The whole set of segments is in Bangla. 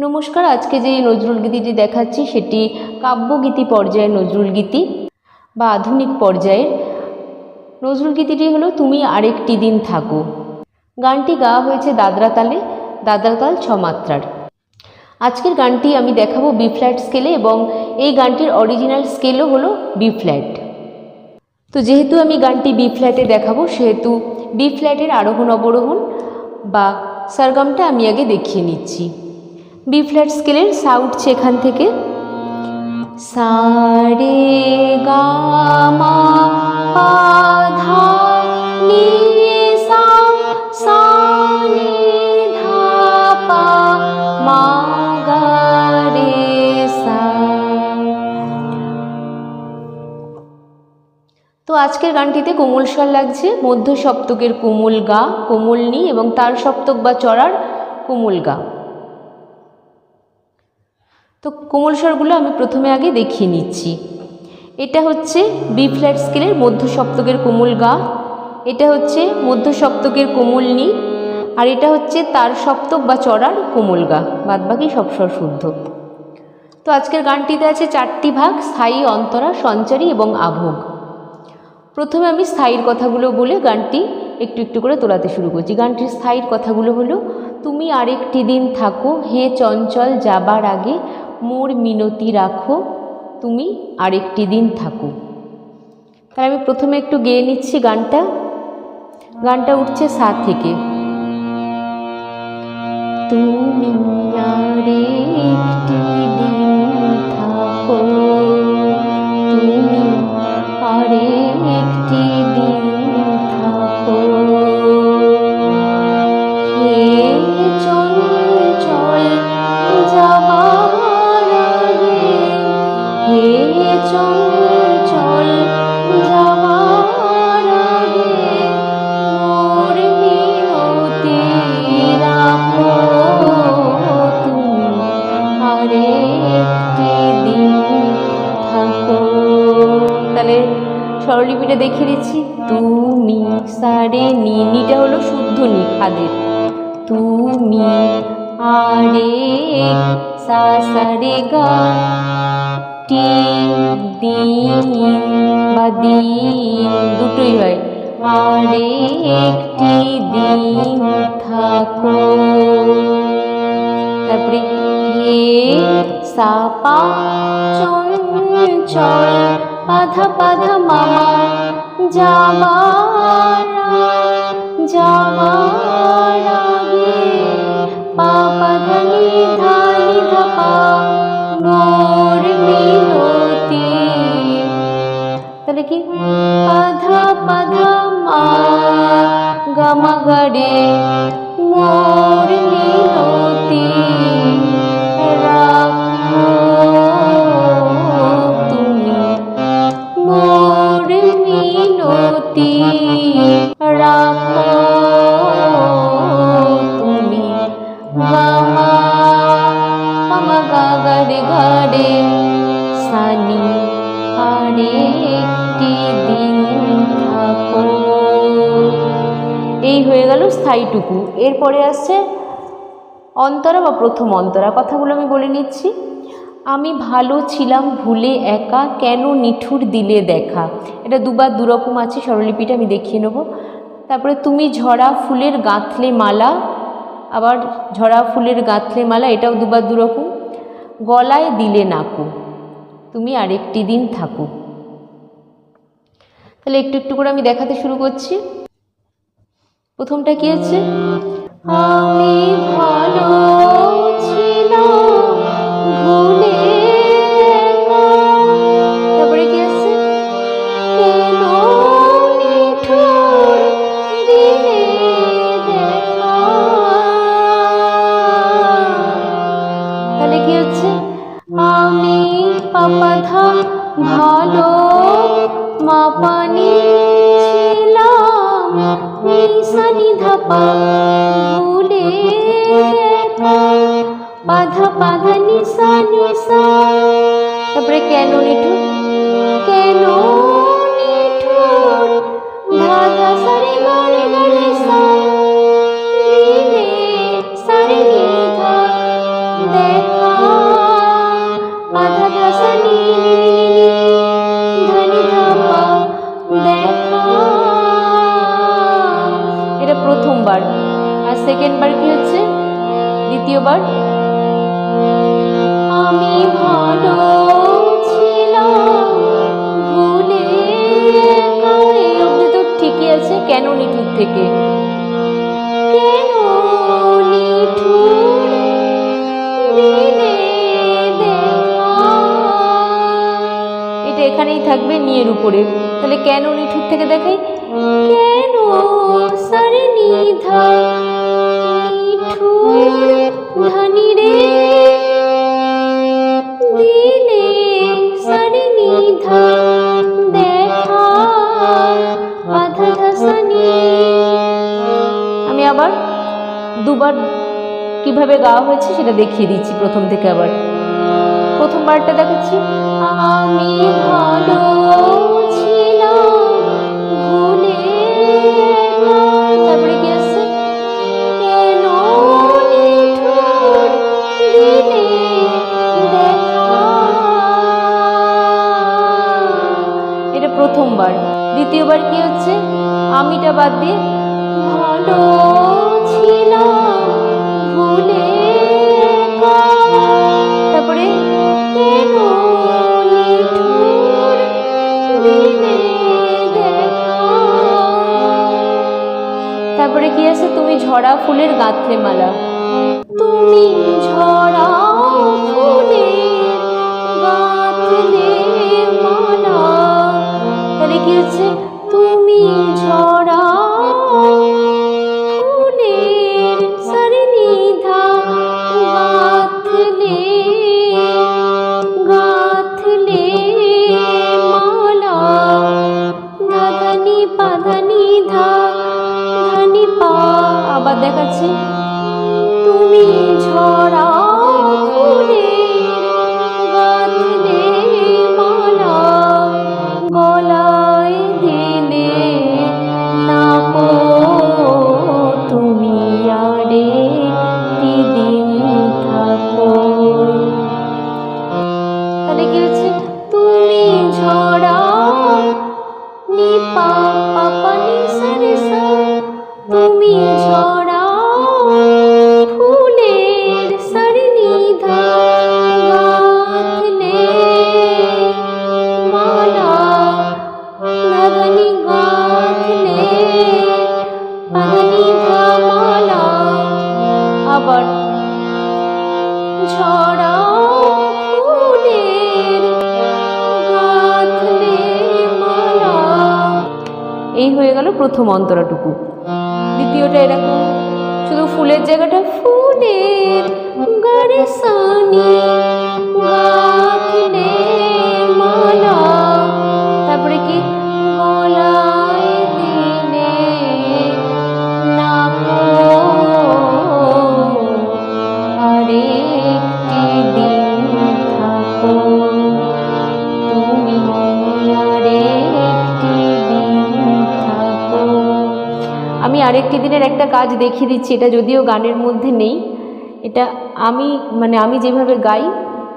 নমস্কার। আজকে যে নজরুল গীতিটি দেখাচ্ছি সেটি কাব্যগীতি পর্যায়ের নজরুল গীতি বা আধুনিক পর্যায়ের নজরুল গীতিটি হলো তুমি আরেকটি দিন থাকো। গানটি গাওয়া হয়েছে দাদরা তালে, দাদরা তাল 6 মাত্রার। আজকের গানটি আমি দেখাবো বি ফ্ল্যাট স্কেলে এবং এই গানটির অরিজিনাল স্কেলও হলো বি ফ্ল্যাট। তো যেহেতু আমি গানটি বি ফ্ল্যাটে দেখাবো সেহেতু বি ফ্ল্যাটের আরোহণ অবরোহণ বা সারগামটা আমি আগে দেখিয়ে নিচ্ছি। বি ফ্ল্যাট স্কেলের সা উঠছে এখান থেকে, সা রে গা মা পা ধা নি সা, সা নি ধা পা মা গা রে সা। তো আজকের গানটিতে কোমল স্বর লাগছে, মধ্য সপ্তকের কোমল গা, কোমল নি এবং তার সপ্তক বা চড়ার কোমল গা। তো কোমল স্বরগুলো আমি প্রথমে আগে দেখিয়ে নিচ্ছি। এটা হচ্ছে বি ফ্ল্যাট স্কেলের মধ্য সপ্তকের কোমল গা, এটা হচ্ছে মধ্য সপ্তকের কোমল নি, আর এটা হচ্ছে তার সপ্তক বা চড়ার কোমল গা, বাদবাকি সব স্বর শুদ্ধ। তো আজকের গানটিতে আছে 4টি ভাগ: স্থায়ী, অন্তরা, সঞ্চারী এবং আভোগ। প্রথমে আমি স্থায়ীর কথাগুলো বলে গানটি একটু একটু করে তোলাতে শুরু করছি। গানটির স্থায়ীর কথাগুলো হলো, তুমি আরেকটি দিন থাকো, হে চঞ্চল যাবার আগে মোর মিনতি রাখো, তুমি আরেকটি দিন থাকো। তাহলে আমি প্রথমে একটু গেয়ে নিচ্ছি গানটা। গানটা উঠছে সা থেকে, তুমি আরেকটি দিন থাকো, তুমি আরেকটি দিন থাকো, হে চঞ্চল যাবার আগে, হে চঞ্চল যাবার আগে মোর মিনতি রাখো, তুমি আরেকটি দিন থাকো। তাহলে স্বরলিপিটা দেখিয়ে দিচ্ছি। তুমি সারে নি, নিটা হলো শুদ্ধ নি খাদের, তুমি আরেক সা সারে গা টি দিন বা দিন দুটোই হয়, আরেকটি দিন থাকো। তারপরে হে সা পা চঞ্চল পাধা পাধা মামা যাবার যাবার আগে পা পাধা নি ধা পা মোর মিনতি। তাহলে কি পাধা পাধা মা গামা গারে মোর মিনতি রাখো, তুমি মোর মিনতি রাখো, তুমি গামা মামা গা গারে গারে সানি আরেকটি দিন থাকো। এই হয়ে গেল স্থায়ীটুকু। এরপরে আসছে অন্তরা বা প্রথম অন্তরা। কথাগুলো আমি বলে নিচ্ছি। আমি ভালো ছিলাম ভুলে একা, কেন নিঠুর দিলে দেখা। এটা দুবার দুরকম আছে, স্বরলিপিটা আমি দেখিয়ে নেব। তারপরে তুমি ঝরা ফুলের গাঁথলে মালা, আবার ঝরা ফুলের গাঁথলে মালা, এটাও দুবার দুরকম। গলায় দিলে নাকো, তুমি আরেকটি দিন থাকো। তাহলে একটু একটু করে আমি দেখাতে শুরু করছি। প্রথমটা কি আছে, আমি ভালো ছিলাম ভুলে একা, তারপরে কি আছে, কেন নিঠুর দিলে দেখা। তাহলে কি হচ্ছে, আমি পাপাধা ভালো মাপানি ছিলাম নিসা নিধা পা ভুলে একা পাধা পাধা নিসা নিসা। তারপরে কেন নিঠুর, কেন নিঠুর ধা ধা সারে গারে গারে সা দিলে সারে নিধা দেখা। দ্বিতীয়বার আমি ভালো ছিলাম ভুলে একা, এই অবধি তো ঠিকই আছে। কেন নিঠুর থেকে কেন নিঠুর দিলে দেখা, এটা এখানেই থাকবে নিয়ের উপরে। তাহলে কেন নিঠুর থেকে দেখাই, কেন সারে নিধা নিঠুর ধনি রে দিলে সারে নিধা দেখা আধা ধাসানি। আমি আবার দুবার কিভাবে গাওয়া হয়েছে সেটা দেখিয়ে দিচ্ছি প্রথম থেকে। আবার প্রথমবারটা দেখাচ্ছি, আমি ভালো ছিলাম ভুলে একা, তারপরে কি আসছে, কেন নিঠুর দিলে দেখা, এটা প্রথমবার। দ্বিতীয়বার কি হচ্ছে, আমিটা বাদ দিয়ে ভালো ছিলাম ভুলে একা, তারপরে কেন নিঠুর দিলে দেখা, তারপরে কি আছে, তুমি ঝরা ফুলের গাঁথলে মালা, তুমি ঝরা ফুলের গাঁথলে মালা, তাহলে কি হচ্ছে, তুমি ঝরা ফুলের সারে নিধা গাঁথলে গাঁথলে মালা, ধাধানি পাধানি ধা ধানি পা। আবার দেখাচ্ছি, তুমি ঝরা ফুলের গাঁথলে মালা, গলায় দিলে না গো তুমি আরেকটি দিন থাকো, তাহলে কি হচ্ছে, তুমি ঝরা নি পা পা নি সা রে সা, তুমি ঝরা ফুলের সারে নিধা গাঁথলে মালা, ধাধানি গাঁথলে পাধানি ধা মালা, আবার ঝরা ফুলের গাঁথলে মালা। এই হয়ে গেল প্রথম অন্তরাটুকু। দ্বিতীয়টা এরকম, শুধু ফুলের জায়গাটা ফুলের গাড়ে সানি গাঁথলে মালা, তারপরে কি গলায় দিলে না গো আরেকটি দিন থাকো, তুমি আরেকটি দিন থাকো। আমি আরেকটি দিনের একটা কাজ দেখিয়ে দিচ্ছি, এটা যদিও গানের মধ্যে নেই, এটা আমি যেভাবে গাই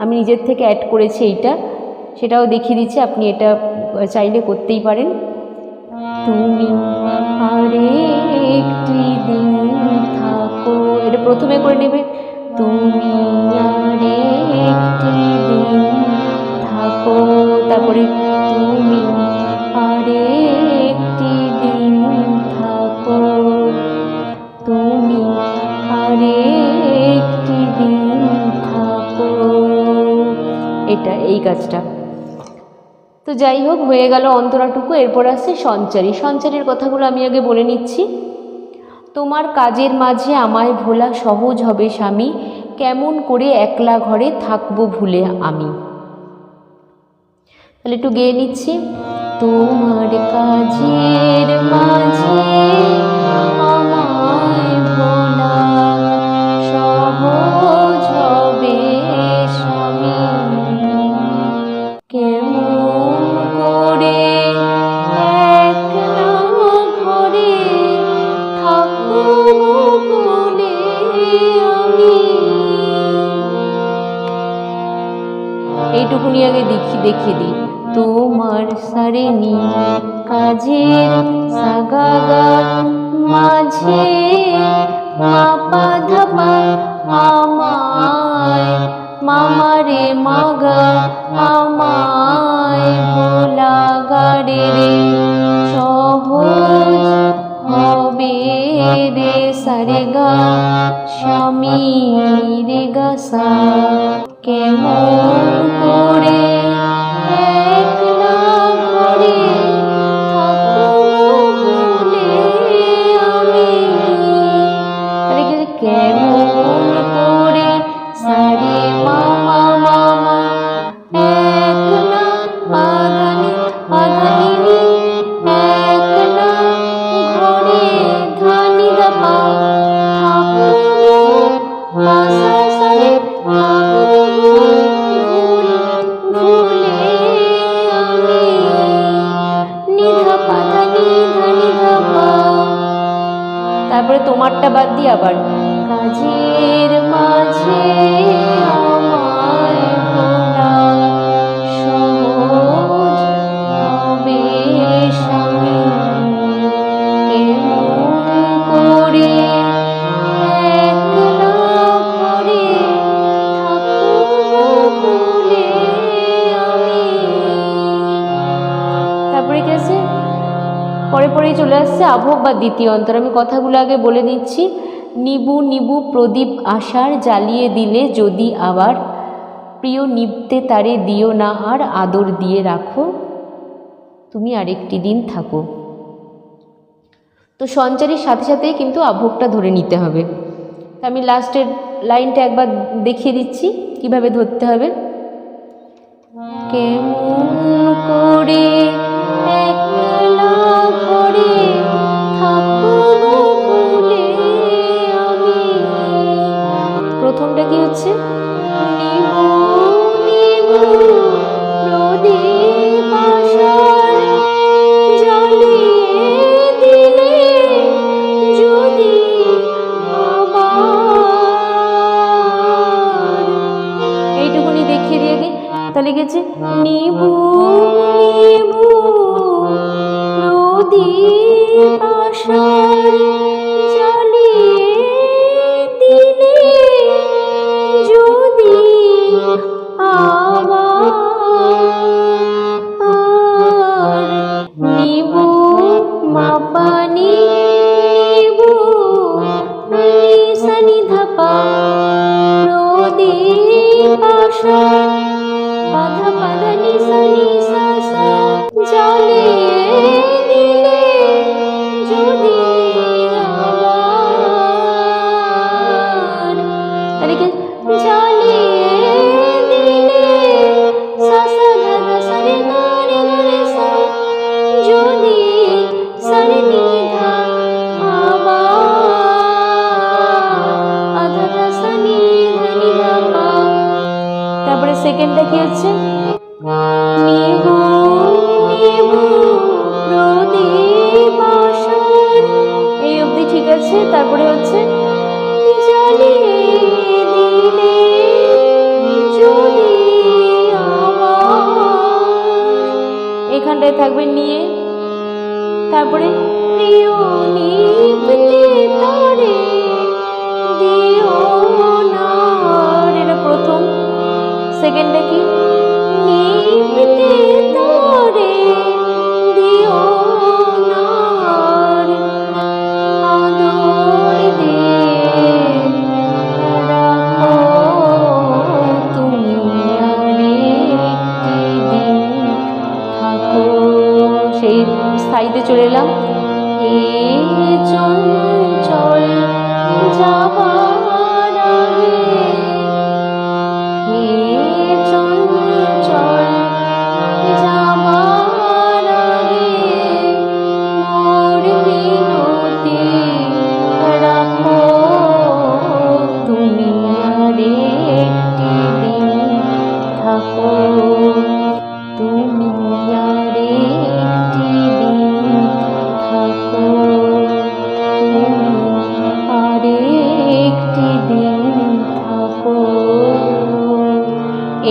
আমি নিজের থেকে অ্যাড করেছি এইটা, সেটাও দেখিয়ে দিচ্ছি, আপনি এটা চাইলে করতেই পারেন। তুমি আরেকটি দিন থাকো, এটা প্রথমে করে নেবে, তুমি আরেকটি দিন থাকো, তারপরে তুমি আরেকটি দিন থাকো, তুমি আরেকটি দিন থাকো, এটা এই কাজটা। তো যাই হোক, হয়ে গেল অন্তরাটুকু। এরপর আসছে সঞ্চারী। সঞ্চারীর কথাগুলো আমি আগে বলে নিচ্ছি। তোমার কাজের মাঝে আমায় ভোলা সহজ হবে স্বামী, কেমন করে একলা ঘরে থাকবো ভুলে আমি। তাহলে একটু গেয়ে নিচ্ছি। তোমার কাজের মাঝে আমায় ভোলা সহজ হবে স্বামী, কেমন করে একলা ঘরে থাকবো বলে আমি। এইটুকুনি আগে দেখিয়ে দিই। তোমার সারেনি কাজের সাগাগা মাঝে মাপা ধাপা আমায়, মামারে মাগা আমায় ভোলা গারে রে, সহজ হবে রে সারে গা, স্বামী রে গা সা। কেমন করে একলা ঘরে থাকবো ভুলে আমি, কেমন করে সারে মামা মামা, একলা আধানি আধানি একলা ঘরে ধানি দাপা, থাকবো আশা সারে থাকবো ভুলে আমি, নিধা পাধানি ধানি ধাপা। তারপরে তোমারটা বাদ দিয়ে আবার কাজের মাঝে আমায় ভোলা, সহজ হবে রে স্বামী, কেমন করে একলা ঘরে থাকবো ভুলে আমি। তারপরে কি আছে, পরে পরেই চলে আসছে আভোগ বা দ্বিতীয় অন্তর। আমি কথাগুলো আগে বলে দিচ্ছি। নিবু নিবু প্রদীপ আশার জ্বালিয়ে দিলে যদি আবার, প্রিয় নিবতে তারে দিও না আর, আদর দিয়ে রাখো তুমি আরেকটি দিন থাকো। তো সঞ্চারীর সাথে সাথেই কিন্তু আভোগটা ধরে নিতে হবে। আমি লাস্টের লাইনটা একবার দেখিয়ে দিচ্ছি কিভাবে ধরতে হবে। কেমন করে একলা ঘরে থাকবো ভুলে আমি, প্রথমটা কি হচ্ছে, নিবু নিবু প্রদীপ আশার জ্বালিয়ে দিলে যদি আবার, এইটুকুনি দেখিয়ে দিয়ে গে। তাহলে গেছে নিবু নিবু প্রদীপ আশার জ্বালিয়ে দিলে যদি আবার, নিবু মাপানি নিবু নিসানি ধাপা, প্রদীপ আশার পাধা পাধা নিসা নিসা সা, জ্বালিয়ে দিলে যদি আবার, তাহলে কি জ্বালিয়ে দিলে সা সা ধা ধা সা রে গা রে গা রে সা, যদি সা রে নি ধা আবার, আধা ধা সা নি ধা নি ধা পা। তারপরে সেকেন্ডটা কি হচ্ছে, নিবু নিবু প্রদীপ আশার, এই অবধি ঠিক আছে। তারপরে হচ্ছে জ্বালিয়ে দিলে যদি আবার, এখানটায় থাকবে নিয়ে। তারপরে প্রিয় নিবতে তারে দিও না, এটা প্রথম। সেকেন্ডটা কি, নিবতে তারে দিও না, আদর দিয়ে রাখো তুমি আরেকটি দিন থাকো। সেই স্থায়ীতে চলে এলাম। এ চঞ্চল যাবার আগে, হে চঞ্চল যাবার আগে, মোর মিনতি রাখো তুমি আরেকটি দিন থাকো, তুমি আরেকটি দিন থাকো, তুমি আরেকটি দিন থাকো।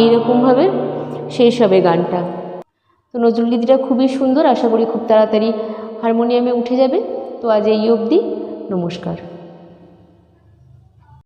এইরকমভাবে শেষ হবে গানটা। তো নজরুলগীতিটা খুবই সুন্দর, আশা করি খুব তাড়াতাড়ি হারমোনিয়ামে উঠে যাবে। তো আজ এই অবধি, নমস্কার।